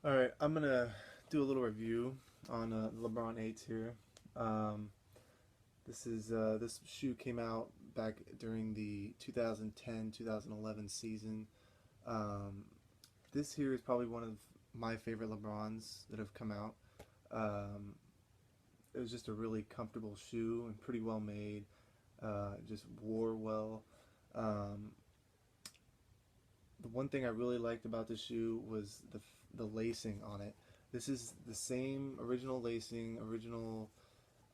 Alright, I'm gonna do a little review on LeBron 8s here. Um, this shoe came out back during the 2010-2011 season. Um, this here is probably one of my favorite LeBrons that have come out. Um, it was just a really comfortable shoe and pretty well made. Just wore well. Um, the one thing I really liked about the shoe was the lacing on it. This is the same original lacing, original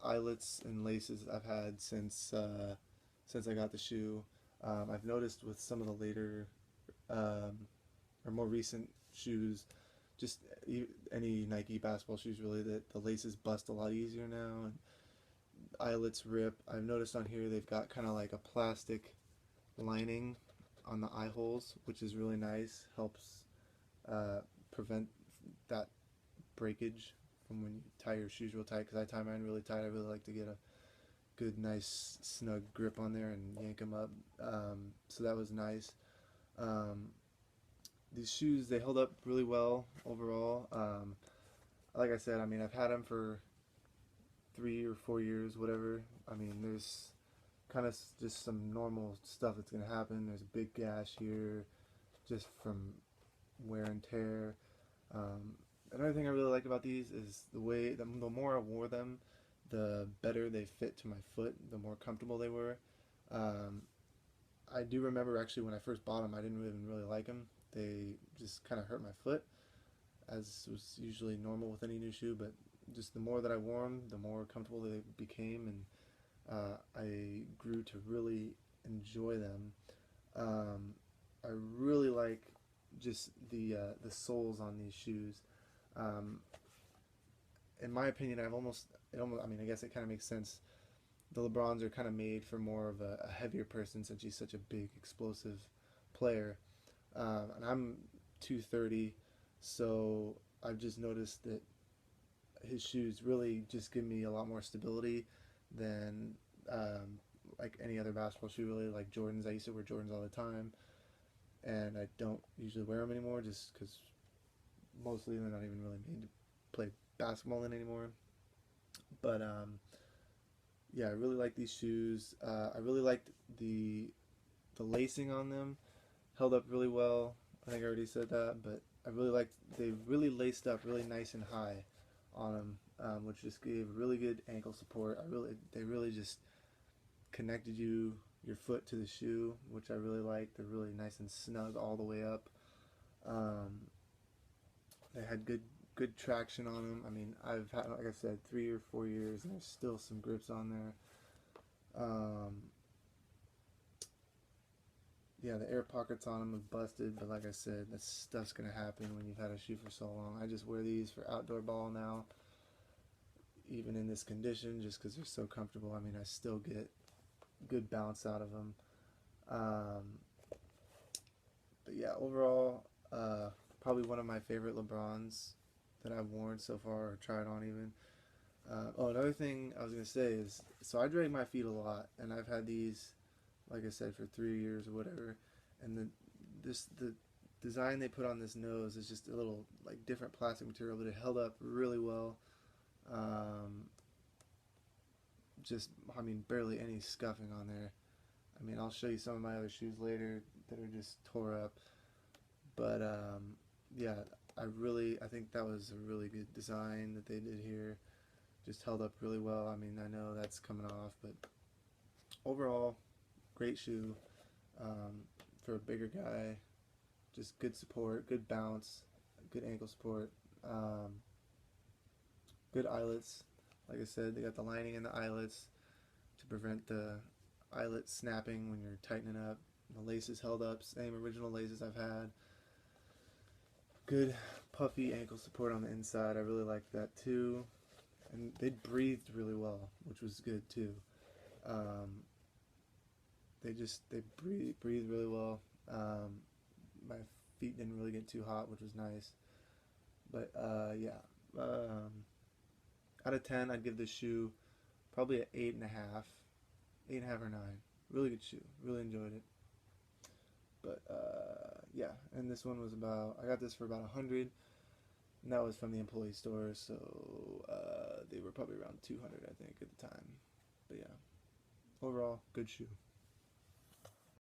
eyelets and laces I've had since I got the shoe. I've noticed with some of the later um, or more recent shoes, just any Nike basketball shoes really, that the laces bust a lot easier now and eyelets rip. I've noticed on here they've got kind of like a plastic lining on the eye holes, which is really nice. Helps prevent that breakage from when you tie your shoes real tight. Because I tie mine really tight. I really like to get a good, nice, snug grip on there and yank them up. So that was nice. Um, these shoes, they held up really well overall. Like I said, I mean, I've had them for 3 or 4 years, whatever. I mean, there's kind of just some normal stuff that's gonna happen. There's a big gash here, just from wear and tear. Um, Another thing I really liked about these is the more I wore them, the better they fit to my foot, the more comfortable they were. Um, I do remember actually when I first bought them, I didn't even really like them. They just kind of hurt my foot, as was usually normal with any new shoe. But just the more that I wore them, the more comfortable they became, and I grew to really enjoy them. Um, I really like just the soles on these shoes. Um, in my opinion, I mean, I guess it kind of makes sense. The LeBrons are kind of made for more of a heavier person since he's such a big, explosive player. And I'm 230, so I've just noticed that his shoes really just give me a lot more stability than like any other basketball shoe, really. Like Jordans, I used to wear Jordans all the time, and I don't usually wear them anymore just because mostly they're not even really made to play basketball in anymore. But yeah, I really like these shoes. I really liked the lacing on them. Held up really well. I think I already said that, but I really liked they really laced up really nice and high on them, which just gave really good ankle support. They really just connected your foot to the shoe, which I really like. They're really nice and snug all the way up. Um, they had good traction on them. I mean, I've had, like I said, 3 or 4 years, and there's still some grips on there. Um, yeah, the air pockets on them have busted, but like I said, that stuff's gonna happen when you've had a shoe for so long. I just wear these for outdoor ball now, even in this condition, just because they're so comfortable. I mean, I still get good bounce out of them. Um, but yeah, overall, probably one of my favorite LeBrons that I've worn so far or tried on even. Oh, another thing I was gonna say is, so I drag my feet a lot, and I've had these, like I said, for 3 years or whatever. And the design they put on this nose is just a little like different plastic material, but it held up really well. Um, just I mean, barely any scuffing on there. I mean, I'll show you some of my other shoes later that are just tore up. But yeah, I think that was a really good design that they did here. Just held up really well. I mean, I know that's coming off, but overall, great shoe for a bigger guy. Just good support, good bounce, good ankle support, um, good eyelets. Like I said, they got the lining in the eyelets to prevent the eyelet snapping when you're tightening up. The laces held up, same original laces I've had. Good puffy ankle support on the inside. I really liked that too. And they breathed really well, which was good too. Um, they breathe really well. My feet didn't really get too hot, which was nice. But yeah, um, out of 10, I'd give this shoe probably an 8.5, 8.5 or 9. Really good shoe. Really enjoyed it. But yeah, and this one was about, I got this for about 100. And that was from the employee store, so they were probably around 200, I think, at the time. But yeah, overall, good shoe.